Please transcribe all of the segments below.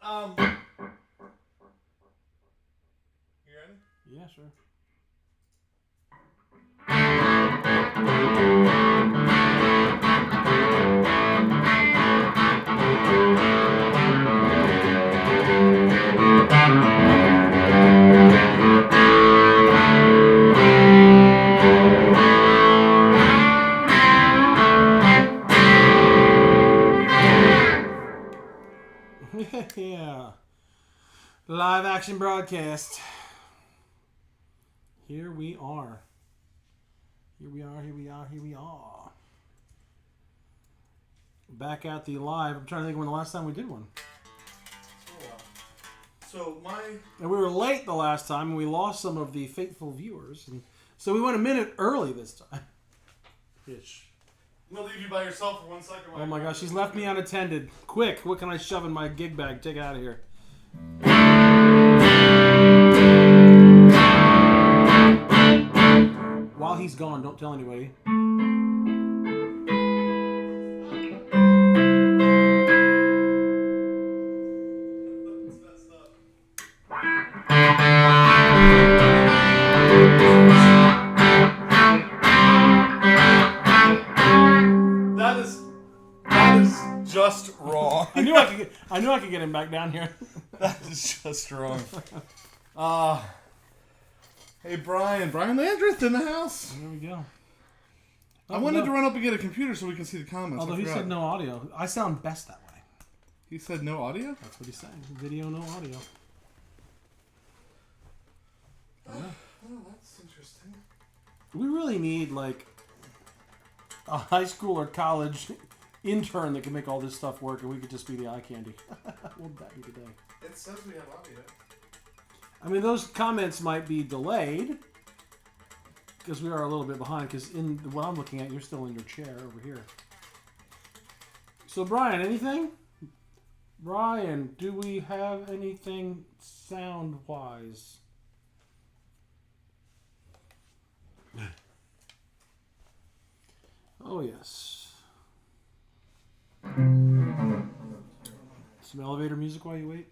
You ready? Yeah, sure. Yeah. Live action broadcast. Here we are. Here we are. Back at the live. I'm trying to think when the last time we did one. So And we were late the last time and we lost some of the faithful viewers. And so we went a minute early this time. Ish. I'm going to leave you by yourself for 1 second. Oh my gosh, she's left me unattended. Quick, what can I shove in my gig bag? Take it out of here. While he's gone, don't tell anybody. That is just wrong. I knew I could get him back down here. That is just wrong. Hey, Brian Landreth in the house. There we go. I wanted to run up and get a computer so we can see the comments. Although he said no audio. I sound best that way. He said no audio? That's what he's saying. Video, no audio. Oh, that's interesting. We really need, like, a high school or college intern that can make all this stuff work, and we could just be the eye candy. We'll bet you today. It says we have audio. I mean, those comments might be delayed because we are a little bit behind. Because in what I'm looking at, you're still in your chair over here. So, Brian, anything? Brian, do we have anything sound-wise? Oh, yes. Some elevator music while you wait?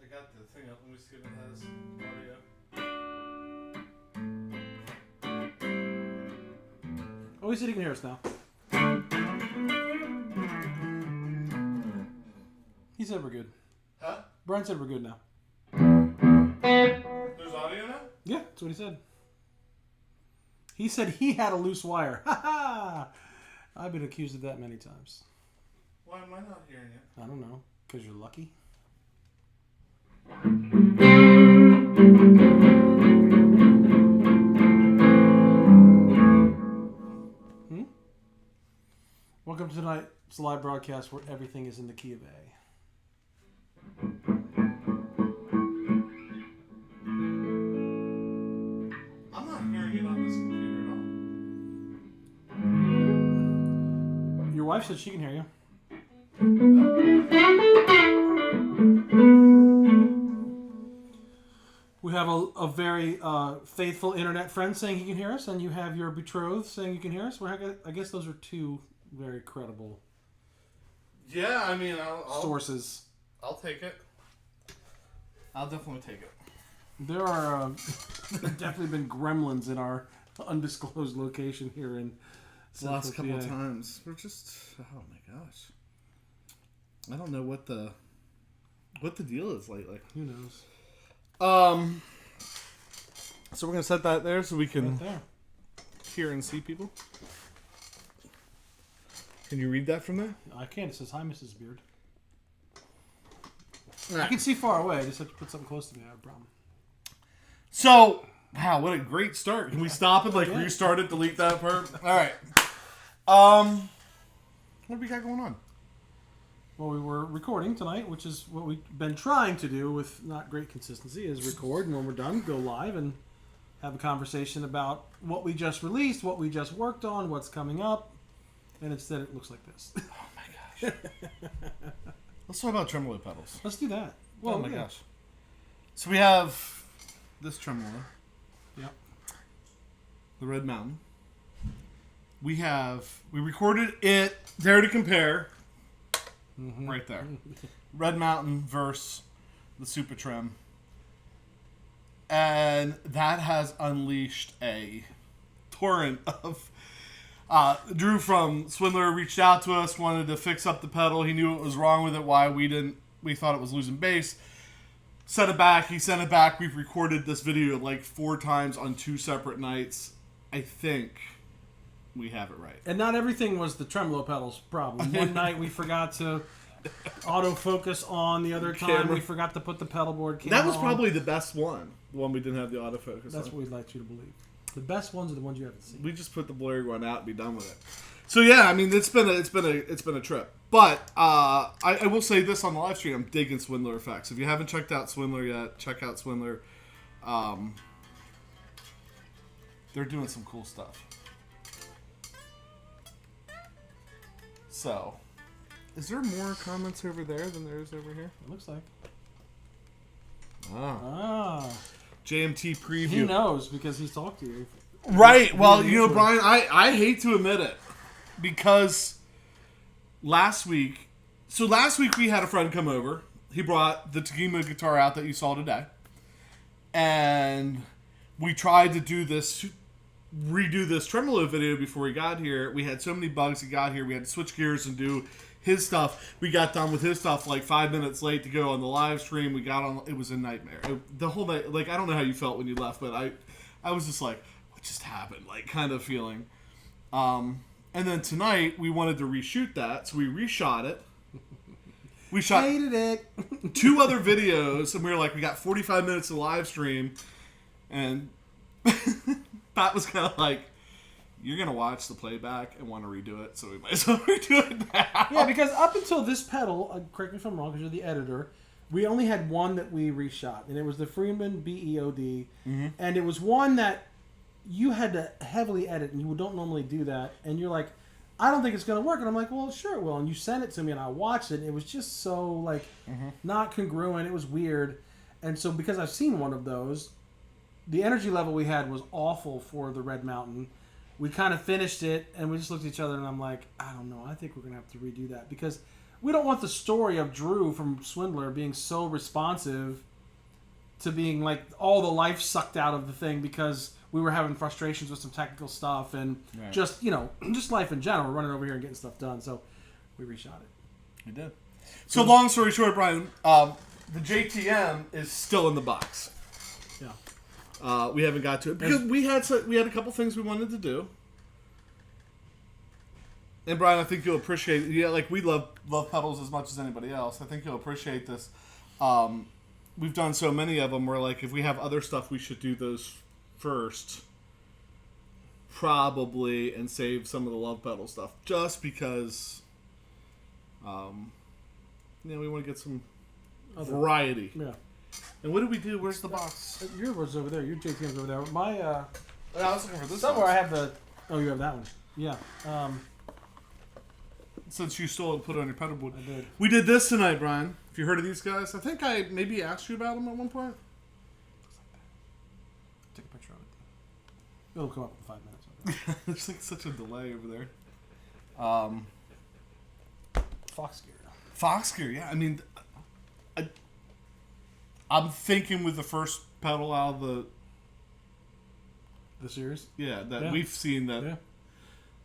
I got the thing up. Let me see if it has audio. Oh, he said he can hear us now. He said we're good. Huh? Brian said we're good now. There's audio now? Yeah, that's what he said. He said he had a loose wire. Ha ha! I've been accused of that many times. Why am I not hearing it? I don't know. Because you're lucky. Welcome to tonight's live broadcast where everything is in the key of A. I'm not hearing it on this computer at all. Your wife said she can hear you. We have a very faithful internet friend saying he can hear us, and you have your betrothed saying you can hear us. Well, I guess those are two very credible Yeah, I mean, I'll sources. I'll take it. I'll definitely take it. There are there have definitely been gremlins in our undisclosed location here in The last couple PA. of times. We're just... Oh, my gosh. I don't know what the deal is lately. Who knows? So we're going to set that there so we can Right there. hear and see people. Can you read that from there? I can't. It says, hi, Mrs. Beard. Right. I can see far away. I just have to put something close to me. I have a problem. So, wow, what a great start. Can we stop it? Like, Yeah. restart it, delete that part? All right. What do we got going on? Well, we were recording tonight, which is what we've been trying to do with not great consistency, is record, and when we're done, go live and have a conversation about what we just released, what we just worked on, what's coming up, and instead it looks like this. Oh, my gosh. Let's talk about tremolo pedals. Let's do that. Oh, my yeah. gosh. So we have this tremolo. Yep. The Red Mountain. We recorded it, Dare to Compare, right there. Red Mountain versus the Super Trim. And that has unleashed a torrent of... Drew from Swindler reached out to us, wanted to fix up the pedal. He knew what was wrong with it, why we thought it was losing bass. Sent it back. He sent it back. We've recorded this video like 4 times on 2 separate nights. I think we have it right. And not everything was the tremolo pedals problem. One night we forgot to autofocus on. The other time we forgot to put the pedal board camera on. That was probably the best one. The one we didn't have the autofocus on. That's what we'd like you to believe. The best ones are the ones you haven't seen. We just put the blurry one out and be done with it. So yeah, I mean it's been a trip. But I will say this on the live stream: I'm digging Swindler effects. If you haven't checked out Swindler yet, check out Swindler. They're doing some cool stuff. So, is there more comments over there than there is over here? It looks like. Ah. JMT preview. He knows because he's talked to you. Right. Well, Brian, I hate to admit it because last week we had a friend come over. He brought the Tagima guitar out that you saw today. And we tried to redo this tremolo video before he got here. We had so many bugs. He got here. We had to switch gears and do his stuff. We got done with his stuff like 5 minutes late to go on the live stream. We got on. It was a nightmare. The whole night. Like, I don't know how you felt when you left, but I was just like, what just happened? Like, kind of feeling. And then tonight we wanted to reshoot that, so we reshot it. We shot hated it. 2 other videos, and we were like, we got 45 minutes of live stream, and Pat was kind of like, you're going to watch the playback and want to redo it, so we might as well redo it now. Yeah, because up until this pedal, correct me if I'm wrong, because you're the editor, we only had one that we reshot, and it was the Freeman BEOD, and it was one that you had to heavily edit, and you don't normally do that, and you're like, I don't think it's going to work, and I'm like, well, sure it will, and you sent it to me, and I watched it, and it was just so, like, not congruent, it was weird, and so because I've seen one of those, the energy level we had was awful for the Red Mountain. We kind of finished it, and we just looked at each other, and I'm like, I don't know. I think we're going to have to redo that. Because we don't want the story of Drew from Swindler being so responsive to being, like, all the life sucked out of the thing because we were having frustrations with some technical stuff and just, just life in general. We're running over here and getting stuff done. So we reshot it. We did. So long story short, Brian, the JTM is still in the box. Yeah. We haven't got to it because we had a couple things we wanted to do. And Brian, I think you'll appreciate it. Yeah, like we love pedals as much as anybody else. I think you'll appreciate this. We've done so many of them where like if we have other stuff, we should do those first. Probably and save some of the love pedal stuff just because we want to get some variety. Yeah. And what did we do? Where's the box? Your was over there. Your JTM's over there. My I was looking for this. somewhere box. I have the. Oh, you have that one. Yeah. Since you stole it and put it on your pedal board. I did. We did this tonight, Brian. If you heard of these guys, I think I maybe asked you about them at one point. Take a picture of it. It'll come up in 5 minutes. There's like such a delay over there. Fox gear. Fox gear, yeah. I mean, I'm thinking with the first pedal out of the series. Yeah, that Yeah. we've seen that. Yeah.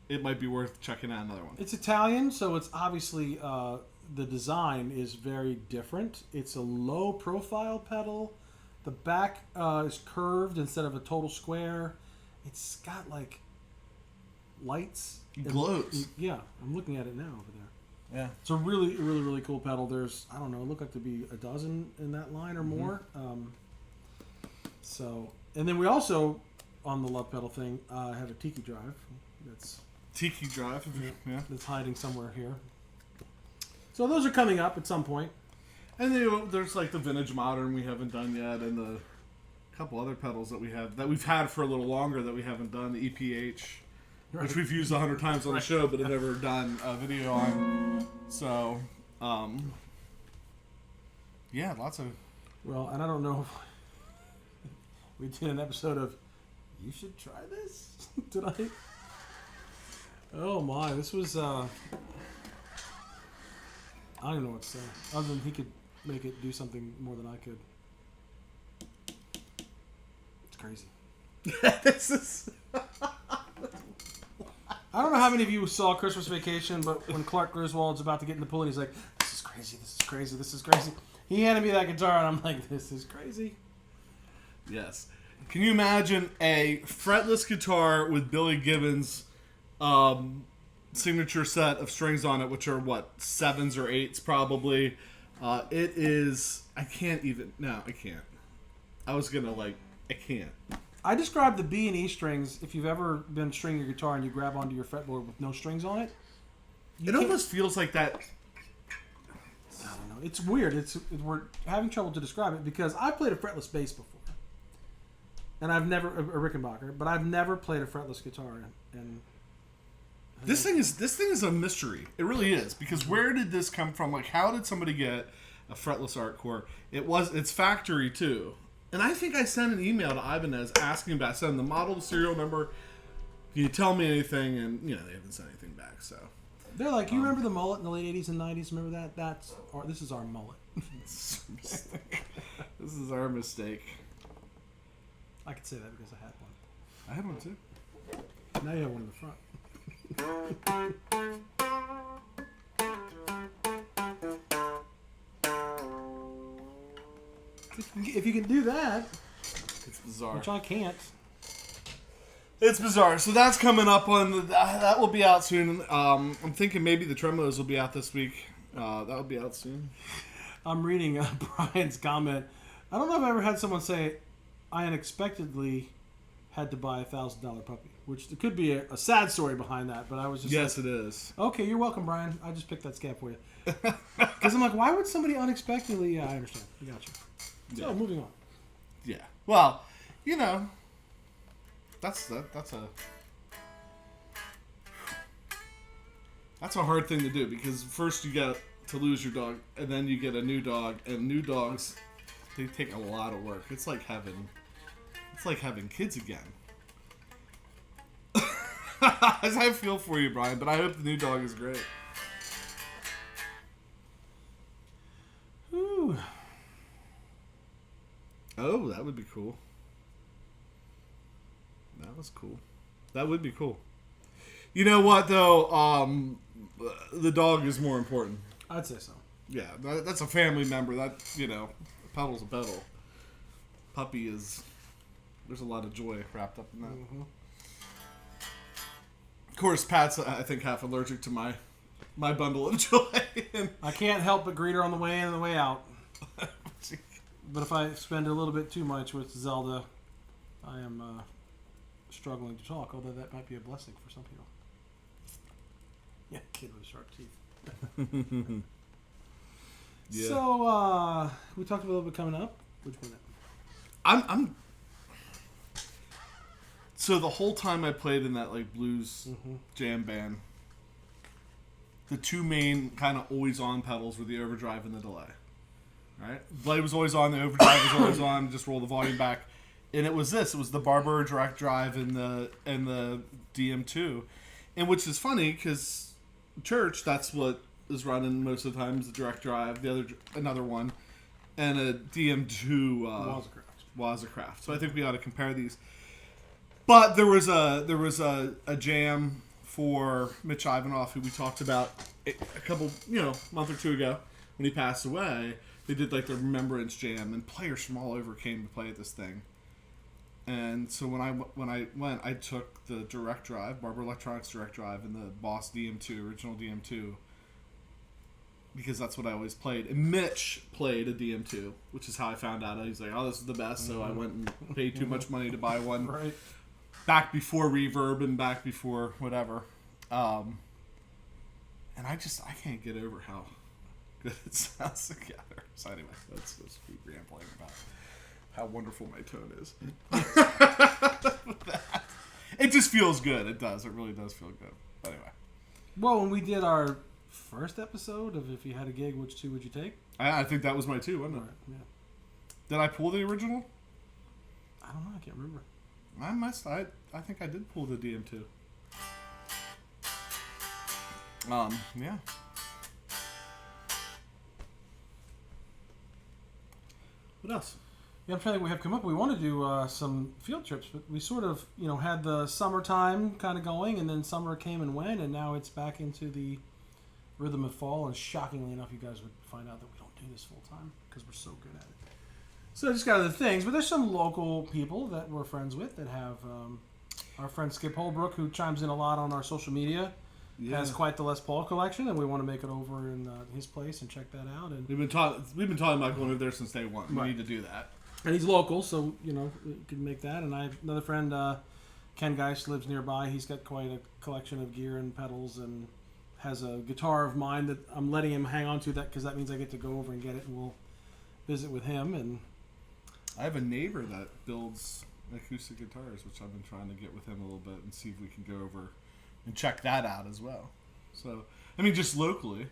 It might be worth checking out another one. It's Italian, so it's obviously the design is very different. It's a low profile pedal. The back is curved instead of a total square. It's got like lights. It glows. Yeah, I'm looking at it now over there. Yeah. It's a really, really, really cool pedal. There's, I don't know, it looked like to be a dozen in that line or more. And then we also, on the love pedal thing, have a Tiki drive. That's Tiki drive. Yeah. that's hiding somewhere here. So those are coming up at some point. And there's like the vintage modern we haven't done yet, and the couple other pedals that we've had for a little longer that we haven't done. The EPH, which we've used 100 times on the show, but have never done a video on. So, yeah, lots of. Well, and I don't know. We did an episode of "You Should Try This" tonight. Oh my, this was. I I don't even know what to say. Other than he could make it do something more than I could. It's crazy. This is... I don't know how many of you saw Christmas Vacation, but when Clark Griswold's about to get in the pool and he's like, this is crazy, this is crazy, this is crazy. He handed me that guitar and I'm like, this is crazy. Yes. Can you imagine a fretless guitar with Billy Gibbons' signature set of strings on it, which are, what, 7s or 8s probably? It is... I can't even... No, I can't. I was going to, I can't. I describe the B and E strings, if you've ever been stringing your guitar and you grab onto your fretboard with no strings on it. It almost feels like that... I don't know. It's weird. We're having trouble to describe it because I played a fretless bass before. And I've never... A Rickenbacker. But I've never played a fretless guitar. And This thing is a mystery. It really is. Because where did this come from? How did somebody get a fretless Artcore? It's factory, too. And I think I sent an email to Ibanez asking about sending the model, the serial number. Can you tell me anything? And, they haven't sent anything back, so. They're like, you remember the mullet in the late 80s and 90s? Remember that? This is our mullet. This is our mistake. I could say that because I had one. I had one, too. Now you have one in the front. If you can do that, it's bizarre. Which I can't. It's bizarre. So that's coming up on that will be out soon. I'm thinking maybe the Tremolos will be out this week. That will be out soon. I'm reading Brian's comment. I don't know if I've ever had someone say, I unexpectedly had to buy $1,000 puppy, which there could be a sad story behind that, but I was just Yes, it is. Okay, you're welcome, Brian. I just picked that scab for you. Because I'm like, why would somebody unexpectedly... Yeah, I understand. I got you. So, moving on. Yeah. Well, that's a hard thing to do because first you get to lose your dog, and then you get a new dog, and new dogs, they take a lot of work. It's like having kids again. I feel for you, Brian, but I hope the new dog is great. Ooh. Oh, that would be cool. That was cool. That would be cool. You know what, though? The dog is more important. I'd say so. Yeah, that's a family member. That, a pedal's a pedal. Puppy is... There's a lot of joy wrapped up in that. Mm-hmm. Of course, Pat's, I think, half allergic to my bundle of joy. I can't help but greet her on the way in and the way out. But if I spend a little bit too much with Zelda, I am struggling to talk, although that might be a blessing for some people. Yeah, kid with sharp teeth. Yeah. So, we talked a little bit coming up. Which one? I'm So the whole time I played in that blues jam band, the two main kind of always on pedals were the overdrive and the delay. Right? Delay was always on, the overdrive was always on, just roll the volume back. And it was the Barber direct drive and the DM2. And which is funny because church, that's what is running most of the time is the direct drive, another one, and a DM2 Wazacraft. So I think we ought to compare these. But there was a jam for Mitch Ivanoff, who we talked about a couple, month or two ago when he passed away. They did the remembrance jam, and players from all over came to play at this thing. And so when I went, I took the direct drive, Barber Electronics direct drive, and the Boss DM2, original DM2, because that's what I always played. And Mitch played a DM2, which is how I found out. He's like, "Oh, this is the best." So I went and paid too much money to buy one. Right. Back before reverb and back before whatever. And I can't get over how good it sounds together. So anyway, let's keep rambling about how wonderful my tone is. It just feels good. It does. It really does feel good. Anyway. Well, when we did our first episode of If You Had a Gig, which two would you take? I think that was my two, wasn't it? Right, yeah. Did I pull the original? I don't know. I can't remember. I must. I think I did pull the DM2. Yeah. What else? Yeah, I'm trying to think what we have come up. We want to do some field trips, but we sort of, had the summertime kind of going, and then summer came and went, and now it's back into the rhythm of fall. And shockingly enough, you guys would find out that we don't do this full time because we're so good at it. So I just got other things, but there's some local people that we're friends with that have our friend Skip Holbrook, who chimes in a lot on our social media. Yeah. Has quite the Les Paul collection, and we want to make it over in his place and check that out. And we've been talking about going over there since day one. We right. need to do that. And he's local, so we can make that. And I have another friend, Ken Geist, lives nearby. He's got quite a collection of gear and pedals, and has a guitar of mine that I'm letting him hang on to that because that means I get to go over and get it, and we'll visit with him. And I have a neighbor that builds acoustic guitars, which I've been trying to get with him a little bit and see if we can go over and check that out as well. So, I mean, just locally.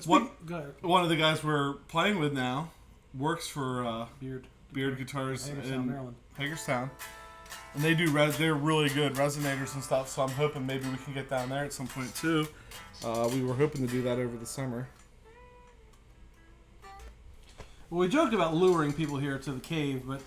One of the guys we're playing with now works for Beard Guitars in Hagerstown. And they do they're really good resonators and stuff, so I'm hoping maybe we can get down there at some point too. We were hoping to do that over the summer. Well, we joked about luring people here to the cave, but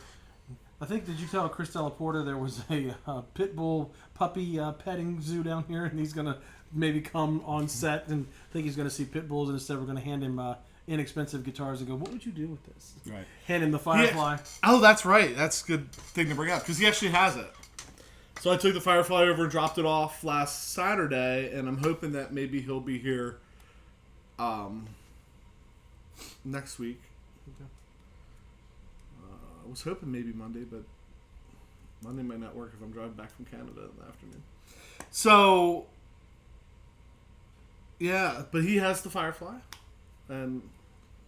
I think, did you tell Chris Delaporta there was a pit bull puppy petting zoo down here, and he's going to maybe come on set and think he's going to see pit bulls, and instead we're going to hand him inexpensive guitars and go, what would you do with this? Right. Hand him the Firefly. Oh, that's right. That's a good thing to bring up, because he actually has it. So I took the Firefly over and dropped it off last Saturday, and I'm hoping that maybe he'll be here next week. Okay. I was hoping maybe Monday, but Monday might not work if I'm driving back from Canada in the afternoon. So, yeah, but he has the Firefly, and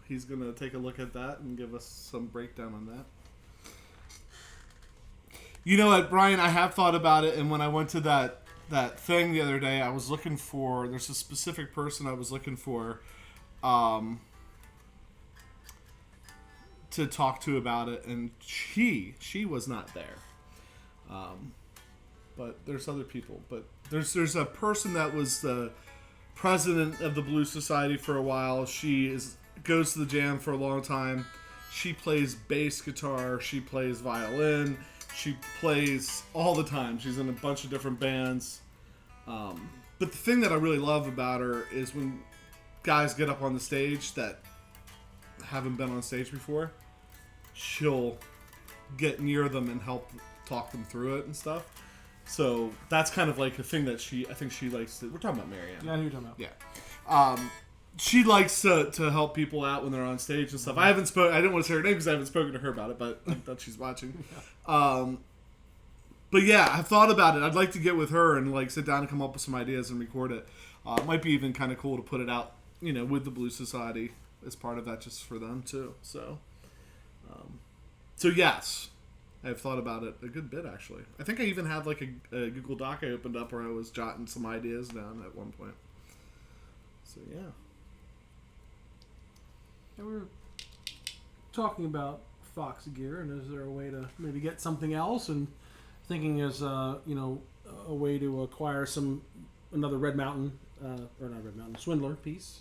he's going to take a look at that and give us some breakdown on that. You know what, Brian, I have thought about it, and when I went to that thing the other day, I was looking for, there's a specific person I was looking for to talk to about it, and she was not there. But there's other people. But there's a person that was the president of the Blues Society for a while. She goes to the jam for a long time. She plays bass guitar. She plays violin. She plays all the time. She's in a bunch of different bands. But the thing that I really love about her is when guys get up on the stage that haven't been on stage before, she'll get near them and help talk them through it and stuff. So that's kind of like a thing that I think she likes to, we're talking about Marianne. Yeah, you're talking about. Yeah. She likes to help people out when they're on stage and stuff. I didn't want to say her name because I haven't spoken to her about it, but I thought she's watching. But yeah, I've thought about it. I'd like to get with her and like sit down and come up with some ideas and record it. It might be even kind of cool to put it out, with the Blues Society as part of that, just for them too. So yes, I've thought about it a good bit actually. I think I even had like a Google Doc I opened up where I was jotting some ideas down at one point. So yeah. And we were talking about Fox gear, and is there a way to maybe get something else? And thinking as a way to acquire another Red Mountain, or not Red Mountain, Swindler piece,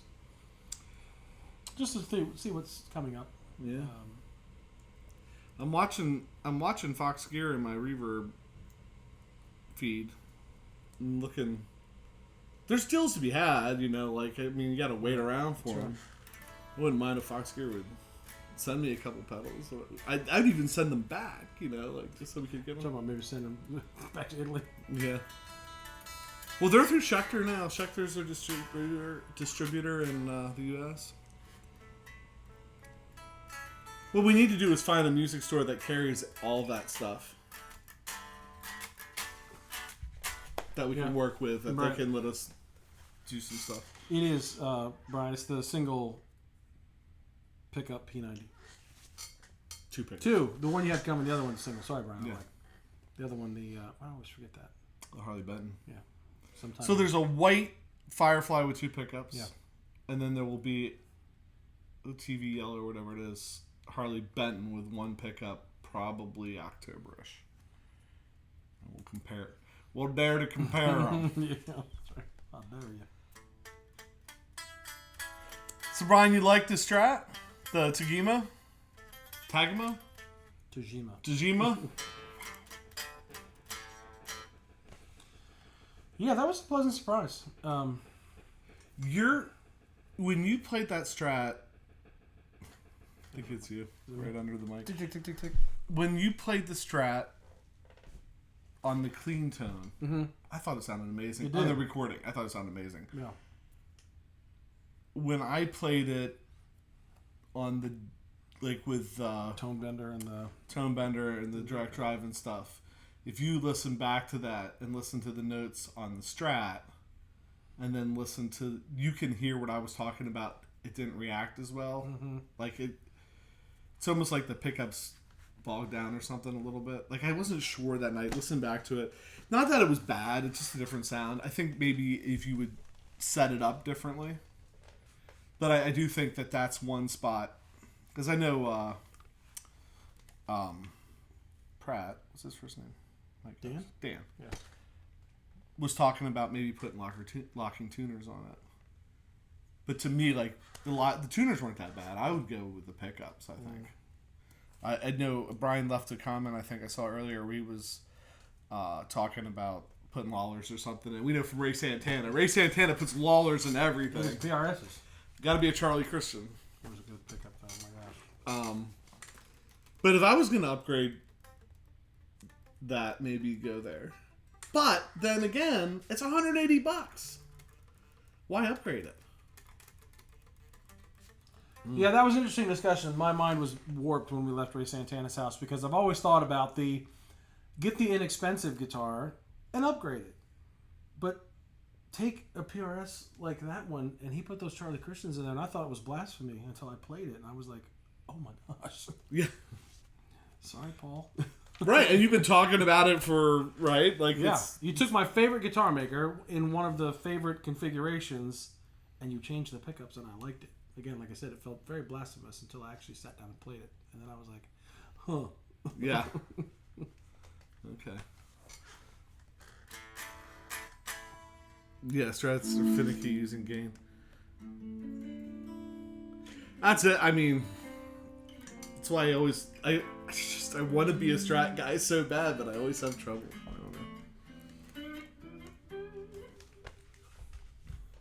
just to see what's coming up. Yeah. I'm watching Fox Gear in my Reverb feed, and looking. There's deals to be had, you got to wait around for them. I wouldn't mind if Fox Gear would send me a couple pedals. I'd even send them back, just so we could get them. Talking about maybe send them back to Italy. Yeah. Well, they're through Schecter now. Schecter's their distributor in the U.S. What we need to do is find a music store that carries all that stuff that we can work with, that they can let us do some stuff. It is, Brian, it's the single pickup P90. Two pickups. Two. The one you had coming, the other one's single. Sorry, Brian. Yeah. The other one, I always forget that. The Harley Benton. Yeah. Sometimes. So there's a white Firefly with two pickups. Yeah. And then there will be a TV yellow or whatever it is, Harley Benton with one pickup, probably Octoberish. And we'll compare. We'll dare to compare them. Yeah, that's right. I'll dare you. So Brian, you like the Strat, the Tagima? Tagma? Tajima. Tajima? Yeah, that was a pleasant surprise. When you played that Strat, I think it's you, right under the mic. Tick, tick, tick, tick, tick. When you played the Strat on the clean tone, Mm-hmm. I thought it sounded amazing. It did. On the recording, I thought it sounded amazing. Yeah. When I played it on the, with Tone bender and the Tone Bender and the direct drive and stuff, if you listen back to that and listen to the notes on the Strat, and then listen to, you can hear what I was talking about. It didn't react as well. Mm-hmm. It's almost like the pickups bogged down or something a little bit. Like I wasn't sure that night. Listen back to it. Not that it was bad. It's just a different sound. I think maybe if you would set it up differently. But I do think that that's one spot. Because I know Pratt, what's his first name? Dan? Dan. Yeah. Was talking about maybe putting locking tuners on it. But to me, like, the tuners weren't that bad. I would go with the pickups, I think. I know Brian left a comment, I think I saw earlier, where he was talking about putting Lawlers or something. And we know from Ray Santana. Ray Santana puts Lawlers in everything. PRSs. Got to be a Charlie Christian. It was a good pickup, though. Oh, my gosh. But if I was going to upgrade that, maybe go there. But then again, it's $180. Why upgrade it? Yeah, that was an interesting discussion. My mind was warped when we left Ray Santana's house because I've always thought about get the inexpensive guitar and upgrade it. But take a PRS like that one, and he put those Charlie Christians in there, and I thought it was blasphemy until I played it, and I was like, oh my gosh. Yeah. Sorry, Paul. Right, and you've been talking about it for, right? Like, yeah. You took my favorite guitar maker in one of the favorite configurations, and you changed the pickups, and I liked it. Again, like I said, it felt very blasphemous until I actually sat down and played it. And then I was like, huh. Yeah. Okay. Yeah, Strats are finicky using gain. That's it. I mean, that's why I want to be a Strat guy so bad, but I always have trouble. I don't know.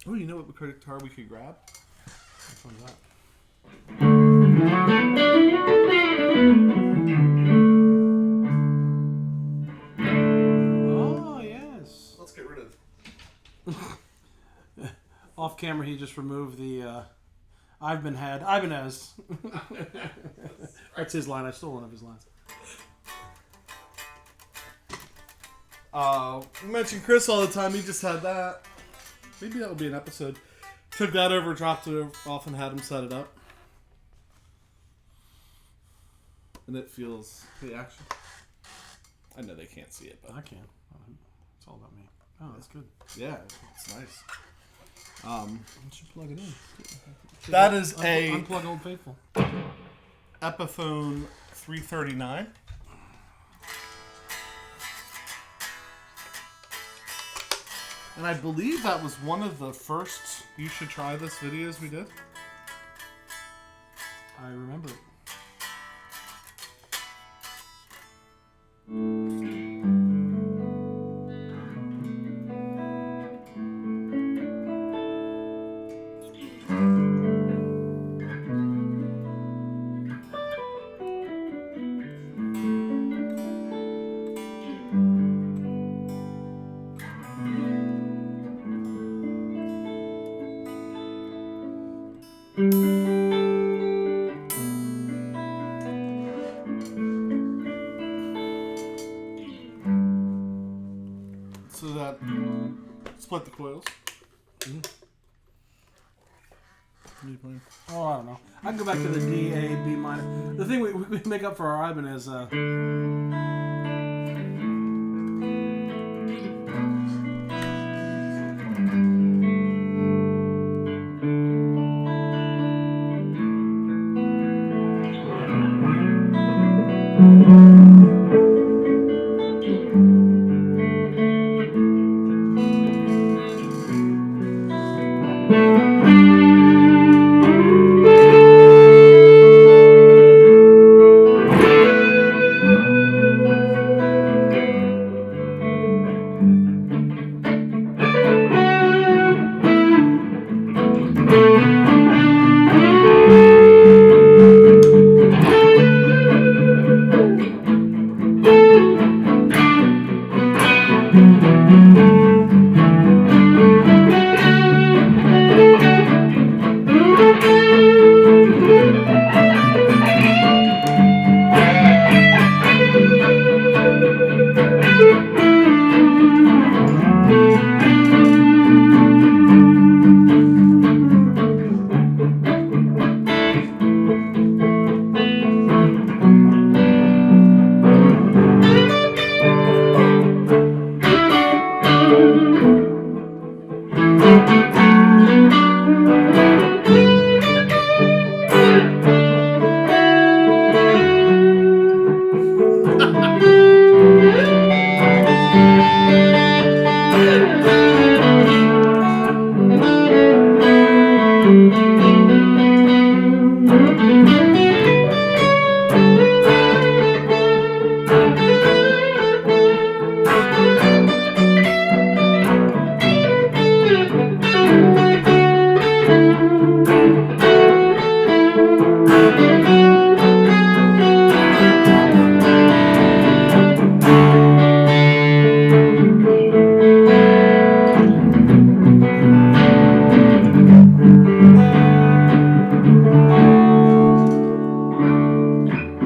Oh, you know what guitar we could grab? Which one's that? Oh, yes. Let's get rid of. Off camera, he just removed the Ibanez. That's his line. I stole one of his lines. We mention Chris all the time. He just had that. Maybe that would be an episode. Took that over, dropped it off, and had him set it up. And it feels the action. I know they can't see it, but I can. It's all about me. Oh, that's good. yeah, it's nice. You should plug it in. That is a Unplug Old Faithful. Epiphone 339. And I believe that was one of the first You Should Try This videos we did. I remember it. So that split the coils. Mm-hmm. What are you playing? Oh, I don't know. I can go back to the D, A, B minor. The thing we make up for our Ibanez.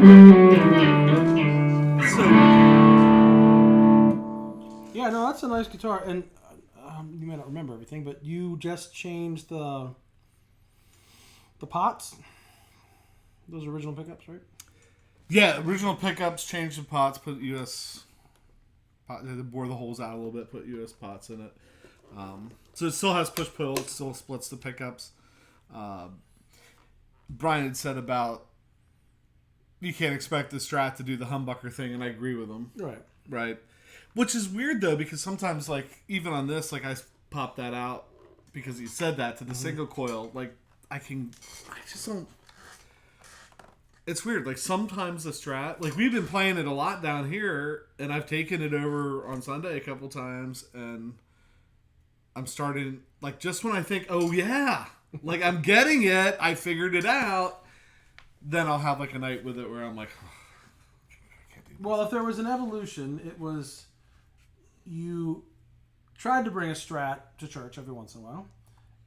So Yeah, no, that's a nice guitar, and you may not remember everything, but you just changed the pots. Those original pickups, right? yeah, original pickups, changed the pots, put US pot, they bore the holes out a little bit, put US pots in it. So it still has push-pull, it still splits the pickups. Brian had said about you can't expect the Strat to do the humbucker thing, and I agree with him. Right. Which is weird, though, because sometimes, like, even on this, like, I popped that out because he said that to the single coil. Like, I just don't... It's weird. Like, sometimes the Strat... Like, we've been playing it a lot down here, and I've taken it over on Sunday a couple times, and I'm starting... Like, just when I think, oh, yeah, like, I'm getting it, I figured it out, then I'll have, like, a night with it where I'm like... I can't do this. Well, if there was an evolution, it was... You tried to bring a Strat to church every once in a while,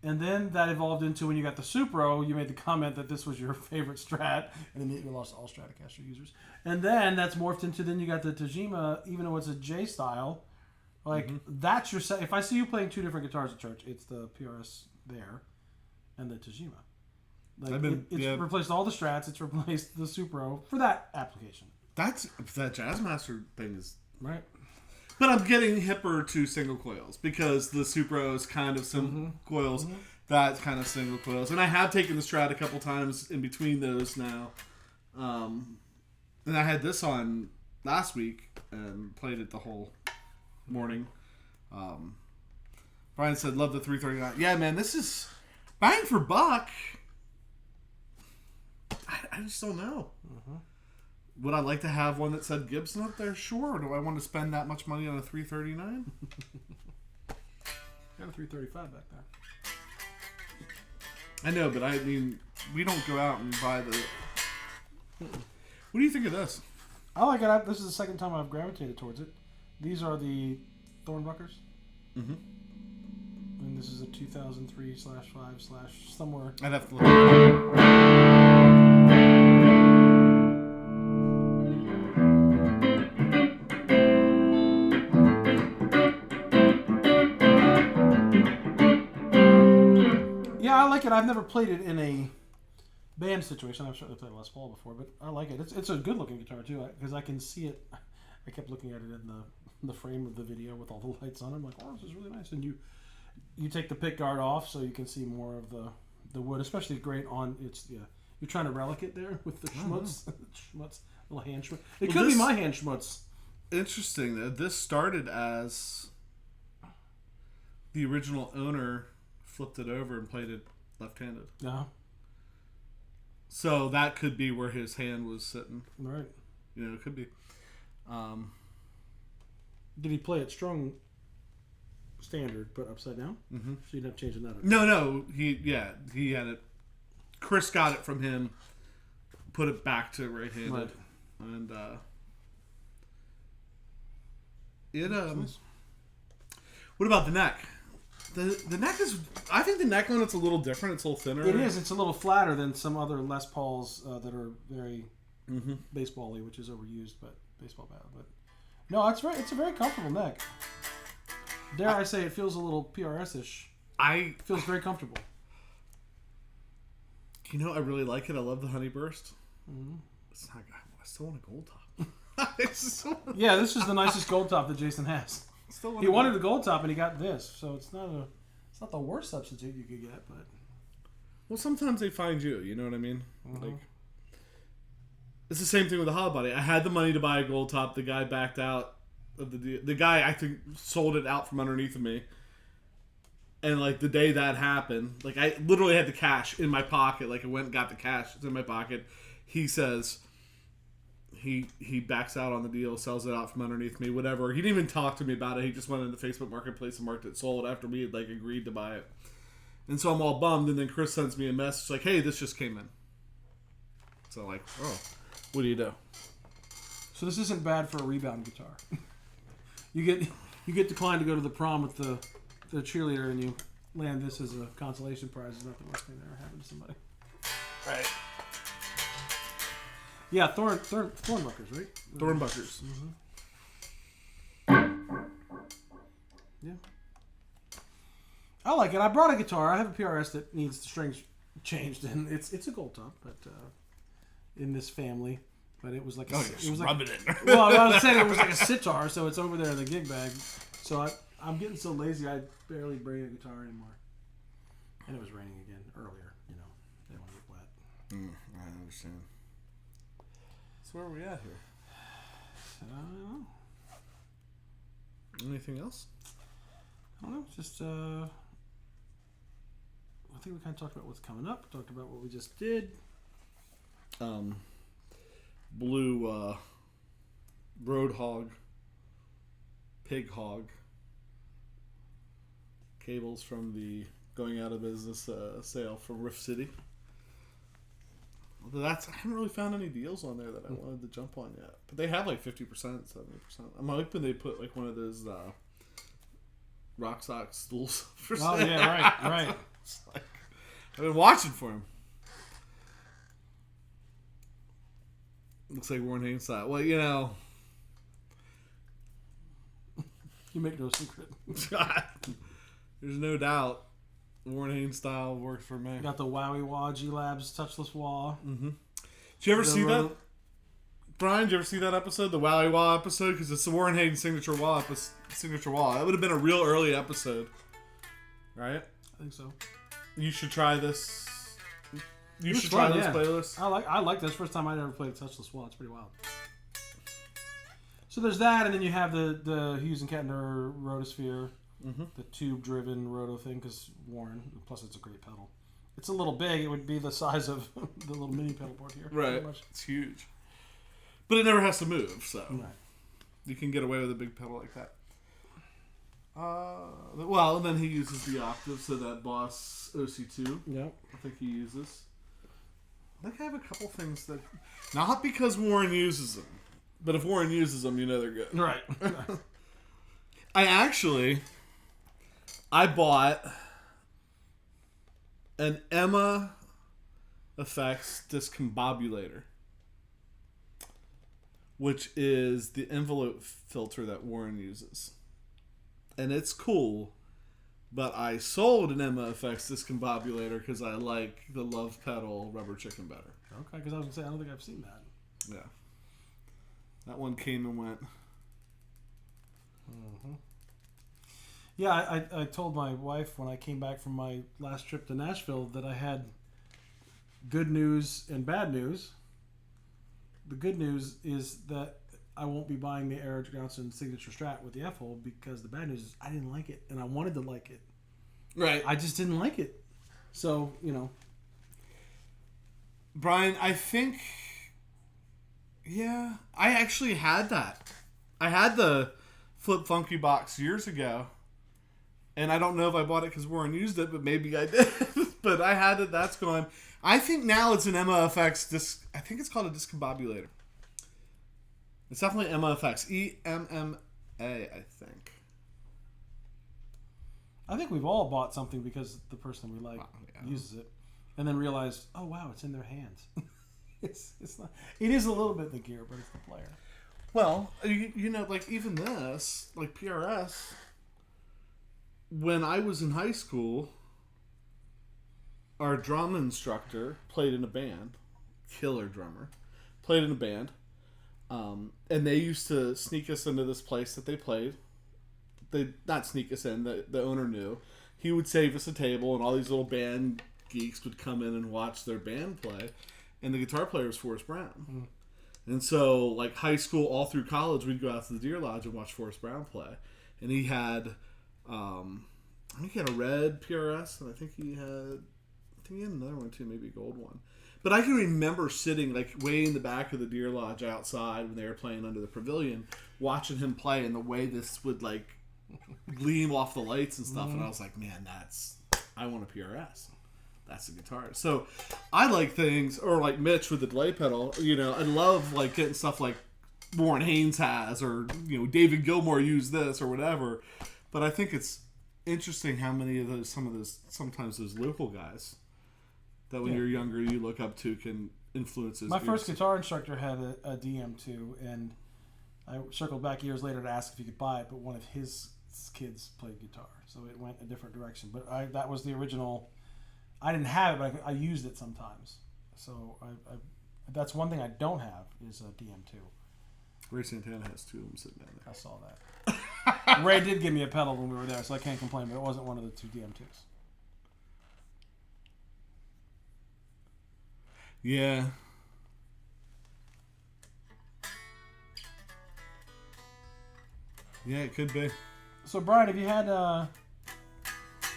and then that evolved into when you got the Supro, you made the comment that this was your favorite Strat, and then you lost all Stratocaster users. And then that's morphed into, then you got the Tajima, even though it's a J style, like, that's your set. If I see you playing two different guitars at church, it's the PRS there and the Tajima. Like, it's replaced all the Strats, it's replaced the Supro for that application. That Jazzmaster thing is... Right. But I'm getting hipper to single coils because the Supro is kind of some coils. That's kind of single coils. And I have taken the Strat a couple times in between those now. And I had this on last week and played it the whole morning. Brian said, love the 339. Yeah, man, this is bang for buck. I just don't know. Would I like to have one that said Gibson up there? Sure. Do I want to spend that much money on a 339? Got a 335 back there. I know, but I mean, we don't go out and buy the... What do you think of this? I like it. This is the second time I've gravitated towards it. These are the Thornbuckers. And this is a 2003/5/ somewhere. I'd have to look. I like it. I've never played it in a band situation. I've certainly played Les Paul before, but I like it. It's a good looking guitar too, because I can see it. I kept looking at it in the frame of the video with all the lights on. I'm like, oh, this is really nice. And you take the pick guard off so you can see more of the wood, especially great on it's you're trying to relic it there with the schmutz, schmutz, little hand schmutz. It could be my hand schmutz. Interesting that this started as the original owner flipped it over and played it left-handed. Yeah. So that could be where his hand was sitting. Right. You know, it could be. Did he play it strung standard but upside down? So you'd have to change that up. No. He had it. Chris got it from him, put it back to right-handed. Right. And what about the neck? The neck is... I think the neck on it's a little different. It's a little thinner. It is. It's a little flatter than some other Les Pauls that are very baseball-y, which is overused, but baseball bad. But no, it's a very comfortable neck. Dare I say, it feels a little PRS-ish. It feels very comfortable. You know, I really like it. I love the Honey Burst. It's not... I still want a gold top. Yeah, this is the nicest gold top that Jason has. He wanted a gold top and he got this, so it's not the worst substitute you could get, but well, sometimes they find you. You know what I mean? Like, it's the same thing with the hollow body. I had the money to buy a gold top. The guy backed out of the deal. The guy, I think, sold it out from underneath of me. And like the day that happened, like I literally had the cash in my pocket. Like I went and got the cash. It's in my pocket. He says. He backs out on the deal, sells it out from underneath me, whatever. He didn't even talk to me about it. He just went into the Facebook Marketplace and marked it sold after we had like agreed to buy it. And so I'm all bummed. And then Chris sends me a message like, "Hey, this just came in." So like, oh, what do you do? So this isn't bad for a rebound guitar. You get declined to go to the prom with the cheerleader, and you land this as a consolation prize. Is not the worst thing that ever happened to somebody. Right. Yeah, Thornbuckers, right? Thornbuckers. Yeah. I like it. I brought a guitar. I have a PRS that needs the strings changed, and it's a gold top, but in this family. But it was like rub it in. Well, I was saying it was like a sitar, so it's over there in the gig bag. So I'm getting so lazy I barely bring a guitar anymore. And it was raining again earlier. You know, they want to get wet. I understand. So where are we at here? I don't know. Anything else? I don't know. Just I think we kind of talked about what's coming up. Talked about what we just did. Blue Roadhog, Pig Hog cables from the going out of business sale from Rift City. I haven't really found any deals on there that I wanted to jump on yet. But they have like 50%, 70%. I'm hoping they put like one of those rock sock stools for sale. Oh yeah, right. Like, I've been watching for them. Looks like Warren Haynes style. Well, you know. You make no secret. There's no doubt Warren Haynes style works for me. You got the Wowie Wah G Labs touchless wah. Mm-hmm. Did you ever see that? Brian, did you ever see that episode? The Wowie Wah episode? Because it's the Warren Haynes signature wah. That would have been a real early episode. Right? I think so. You should try this. You should fun, try this yeah. playlist. I like this. First time I'd ever played a touchless wah. It's pretty wild. So there's that, and then you have the Hughes and Kettner Rotosphere, the tube-driven roto thing, because Warren. Plus, it's a great pedal. It's a little big. It would be the size of the little mini pedal board here. Right. It's huge. But it never has to move, so you can get away with a big pedal like that. Well, and then he uses the octave, so that Boss OC2. Yep. I think he uses. I think I have a couple things that... Not because Warren uses them, but if Warren uses them, you know they're good. Right. I bought an Emma Effects discombobulator, which is the envelope filter that Warren uses. And it's cool, but I sold an Emma Effects discombobulator because I like the Love Pedal Rubber Chicken better. Okay, because I was going to say, I don't think I've seen that. Yeah. That one came and went. Mm-hmm. Yeah, I told my wife when I came back from my last trip to Nashville that I had good news and bad news. The good news is that I won't be buying the Eric Johnson Signature Strat with the F-hole, because the bad news is I didn't like it, and I wanted to like it. Right. I just didn't like it. So, you know. Brian, I think... Yeah, I actually had that. I had the Flip Funky box years ago, and I don't know if I bought it because Warren used it, but maybe I did. But I had it. That's gone. I think now it's an Emma Effects disc. I think it's called a discombobulator. It's definitely Emma Effects. EMMA, I think. I think we've all bought something because the person we like uses it, and then realized, oh wow, it's in their hands. It's not. It is a little bit the gear, but it's the player. Well, you know, like even this, like PRS. When I was in high school, our drum instructor played in a band, killer drummer, played in a band, and they used to sneak us into this place that they played. They not sneak us in. The owner knew. He would save us a table, and all these little band geeks would come in and watch their band play. And the guitar player was Forrest Brown. And so, like, high school all through college, we'd go out to the Deer Lodge and watch Forrest Brown play. And he had, I think he had a red PRS, and I think he had another one too, maybe a gold one. But I can remember sitting, like, way in the back of the Deer Lodge outside when they were playing under the pavilion, watching him play, and the way this would, like, gleam off the lights and stuff. And I was like, man, I want a PRS. That's the guitar. So I like things, or like Mitch with the delay pedal, you know, I love like getting stuff like Warren Haynes has, or, you know, David Gilmour used this or whatever. But I think it's interesting how many of sometimes those local guys that when you're younger you look up to can influences. My first guitar instructor had a DM2, and I circled back years later to ask if he could buy it, but one of his kids played guitar, so it went a different direction. But that was the original. I didn't have it, but I used it sometimes. So that's one thing I don't have is a DM2. Ray Santana has 2 of them sitting down there. I saw that. Ray did give me a pedal when we were there, so I can't complain, but it wasn't one of the 2 DM2s. Yeah. Yeah, it could be. So, Brian, have you had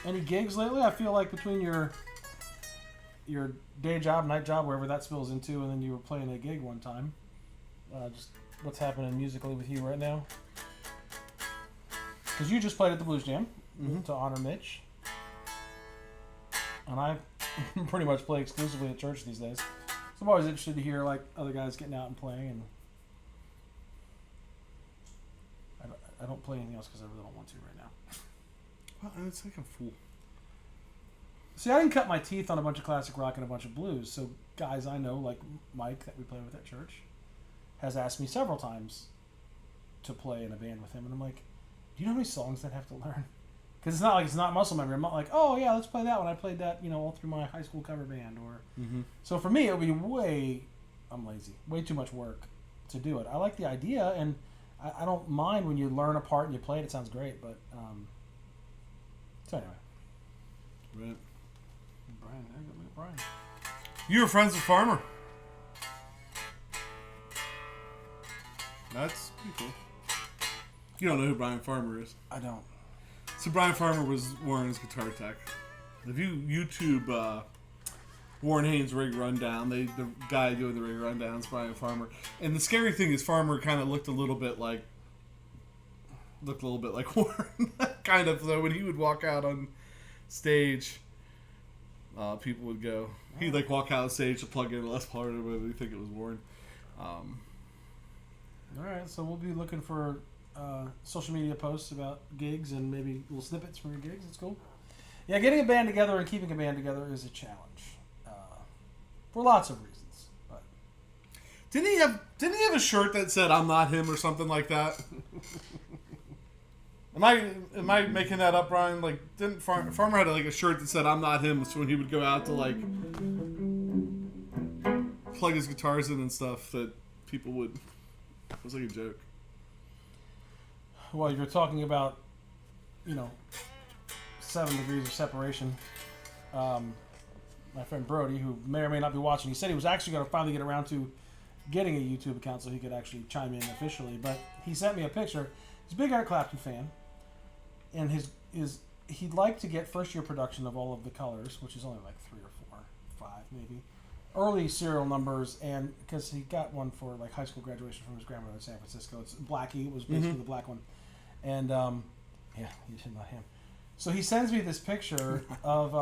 any gigs lately? I feel like between your day job, night job, wherever that spills into, and then you were playing a gig one time. Just what's happening musically with you right now? Because you just played at the Blues Jam to honor Mitch. And I pretty much play exclusively at church these days. So I'm always interested to hear like other guys getting out and playing. And I don't play anything else because I really don't want to right now. Well, it's like a fool. See, I didn't cut my teeth on a bunch of classic rock and a bunch of blues. So guys I know, like Mike that we play with at church, has asked me several times to play in a band with him. And I'm like, do you know how many songs I'd have to learn? Because it's not like it's not muscle memory. I'm not like, oh yeah, let's play that one. I played that, all through my high school cover band. So for me, it would be I'm lazy. Way too much work to do it. I like the idea, and I don't mind when you learn a part and you play it. It sounds great, but so anyway. Right. Brian. You were friends with Farmer. That's pretty cool. You don't know who Brian Farmer is. I don't. So Brian Farmer was Warren's guitar tech. If you YouTube Warren Haynes' rig rundown, the guy doing the rig rundown is Brian Farmer. And the scary thing is Farmer kind of looked a little bit like Warren. Kind of, though, when he would walk out on stage, people would go. He'd like walk out on stage to plug in a Les Paul, but we think it was Warren. All right, so we'll be looking for social media posts about gigs and maybe little snippets from your gigs. It's cool. Yeah, getting a band together and keeping a band together is a challenge for lots of reasons. But didn't he have a shirt that said "I'm not him" or something like that? Am I making that up, Brian? Like, didn't Farmer had a shirt that said "I'm not him"? So when he would go out to like plug his guitars in and stuff, that people would. It was like a joke. Well, you're talking about, 7 degrees of separation. My friend Brody, who may or may not be watching, he said he was actually going to finally get around to getting a YouTube account so he could actually chime in officially. But he sent me a picture. He's a big Eric Clapton fan, and he'd like to get first year production of all of the colors, which is only like 3 or 4, 5 maybe. Early serial numbers, and because he got one for like high school graduation from his grandmother in San Francisco. It's Blackie. It was basically the black one, and yeah, you did not him. So he sends me this picture of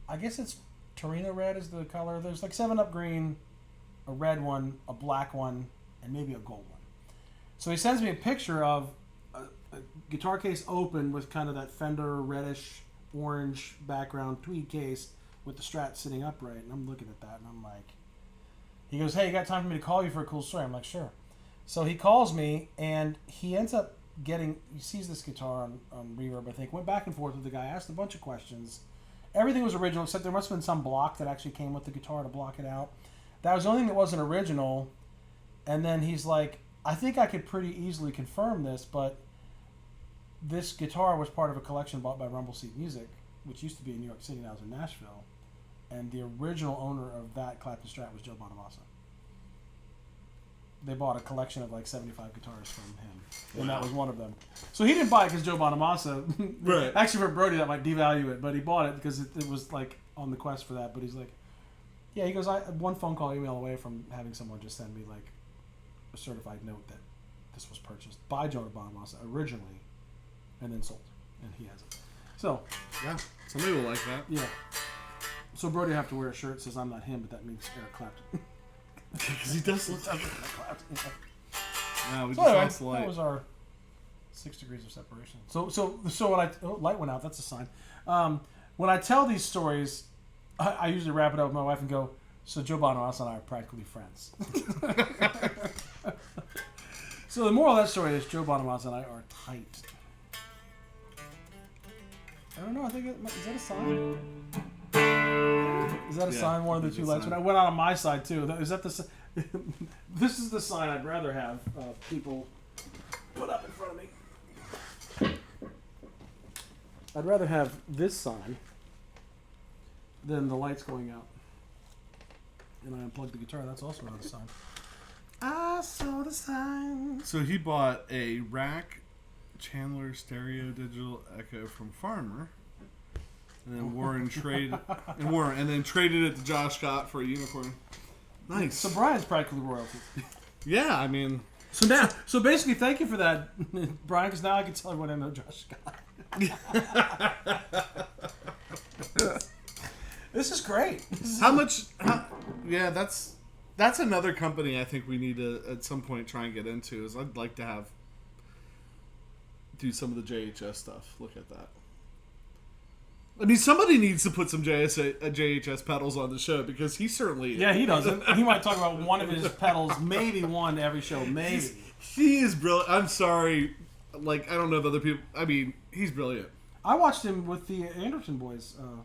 I guess it's Torino red is the color. There's like 7-Up green, a red one, a black one, and maybe a gold one. So he sends me a picture of a guitar case open with kind of that Fender reddish orange background tweed case with the Strat sitting upright, and I'm looking at that, and I'm like, he goes, hey, you got time for me to call you for a cool story? I'm like, sure. So he calls me, and he ends up he sees this guitar on Reverb, I think, went back and forth with the guy, asked a bunch of questions. Everything was original, except there must have been some block that actually came with the guitar to block it out. That was the only thing that wasn't original, and then he's like, I think I could pretty easily confirm this, but this guitar was part of a collection bought by Rumble Seat Music, which used to be in New York City, now it's in Nashville. And the original owner of that Clapton Strat was Joe Bonamassa. They bought a collection of like 75 guitars from him, and that was one of them. So he didn't buy it because Joe Bonamassa. Right. Actually, for Brody, that might devalue it, but he bought it because it was like on the quest for that. But he's like, yeah, he goes, I one phone call, email away from having someone just send me like a certified note that this was purchased by Joe Bonamassa originally, and then sold, and he has it. So yeah, somebody will like that. Yeah. So Brody will have to wear a shirt that says I'm not him, but that means Eric Clapton. Because he does look like Eric Clapton. Yeah, we so just anyway, lost the light. that was our 6 degrees of separation. So when light went out, that's a sign. When I tell these stories, I usually wrap it up with my wife and go, So Joe Bonamassa and I are practically friends. So the moral of that story is Joe Bonamassa and I are tight. I don't know. I think is that a sign? Is that a sign? One of the two lights. When I went out on my side too. Is that the? This is the sign I'd rather have people put up in front of me. I'd rather have this sign than the lights going out. And I unplugged the guitar. That's also another sign. I saw the sign. So he bought a rack Chandler stereo digital echo from Farmer, and then Warren traded it to Josh Scott for a unicorn. Nice. So Brian's practically royalty. Yeah, I mean. So basically, thank you for that, Brian, because now I can tell everyone I know Josh Scott. This is great. Yeah, that's another company I think we need to at some point try and get into. Is I'd like to do some of the JHS stuff. Look at that. I mean, somebody needs to put some JHS pedals on the show because he certainly... Yeah, he doesn't. He might talk about one of his pedals, maybe one every show, maybe. He is brilliant. I'm sorry. Like, I don't know if other people... I mean, he's brilliant. I watched him with the Anderson boys a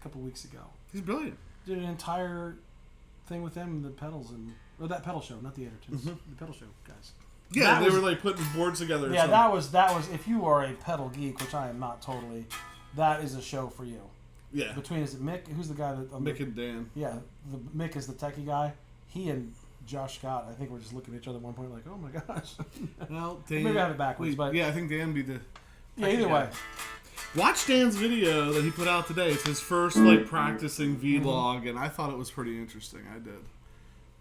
couple weeks ago. He's brilliant. Did an entire thing with them, the pedals, or that pedal show, not the Andertons. Mm-hmm. The pedal show guys. Yeah, they were like putting boards together. Yeah, that was. If you are a pedal geek, which I am not totally, that is a show for you. Yeah. Between is it Mick? Who's the guy that? Mick and Dan. Yeah, Mick is the techie guy. He and Josh Scott, I think, were just looking at each other at one point, like, "Oh my gosh." Well, Dan, maybe I have it backwards, but yeah, I think Dan be the. Yeah, either way. Watch Dan's video that he put out today. It's his first like practicing vlog, and I thought it was pretty interesting. I did.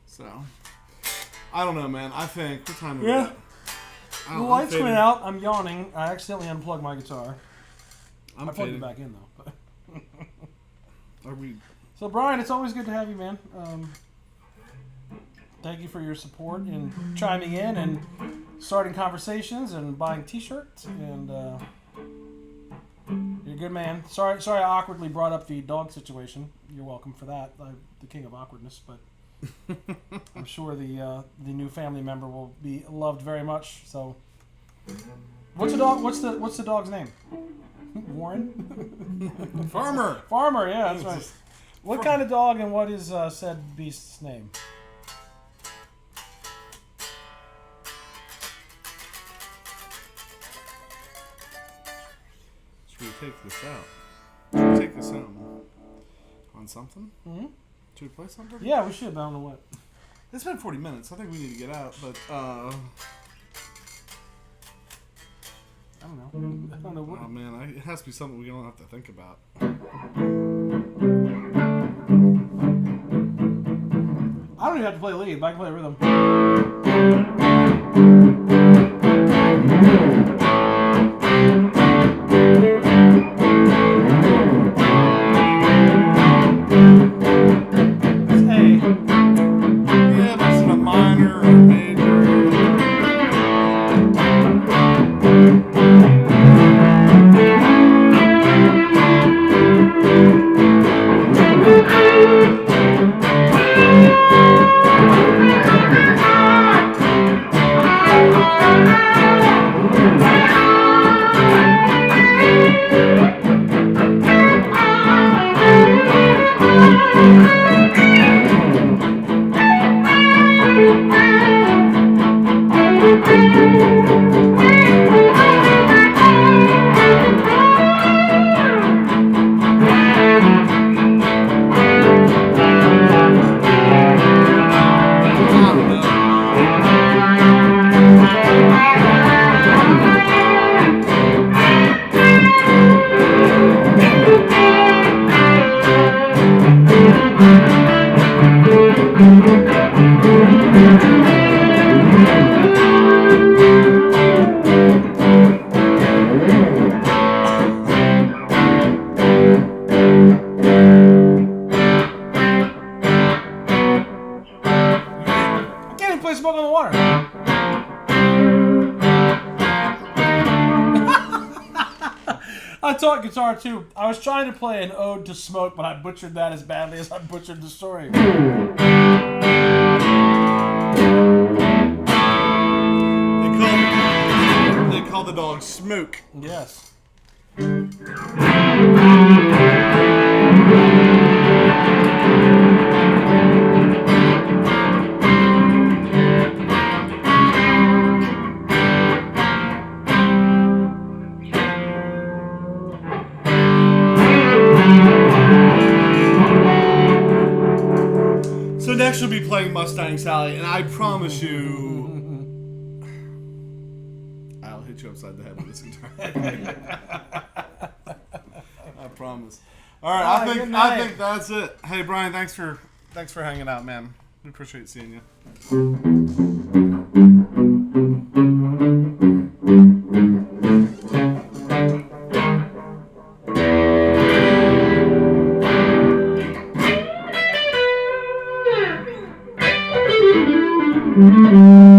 So, I don't know, man. I think what time is it? The lights went out. I'm yawning. I accidentally unplugged my guitar. I plugged it back in though. Are we? So Brian, it's always good to have you, man. Thank you for your support and chiming in and starting conversations and buying T-shirts and. You're a good man. Sorry, I awkwardly brought up the dog situation. You're welcome for that. I'm the king of awkwardness, but I'm sure the new family member will be loved very much. So, what's the dog? What's the dog's name? Warren. Farmer. Farmer. Yeah, that's right. What kind of dog and what is said beast's name? Should we take this out? Should we take this out on something? Mm-hmm. Should we play something? Yeah, we should, but I don't know what. It's been 40 minutes. I think we need to get out, but I don't know. I don't know what. Oh man, it has to be something we don't have to think about. I don't even have to play lead, but I can play rhythm. Smoke on the water. I taught guitar too. I was trying to play an ode to smoke, but I butchered that as badly as I butchered the story. They call the dog Smoke. Yes. So next we'll be playing Mustang Sally, and I promise you, I'll hit you upside the head with this guitar. I promise. All right, I think that's it. Hey Brian, thanks for hanging out, man. We appreciate seeing you. Mm-hmm.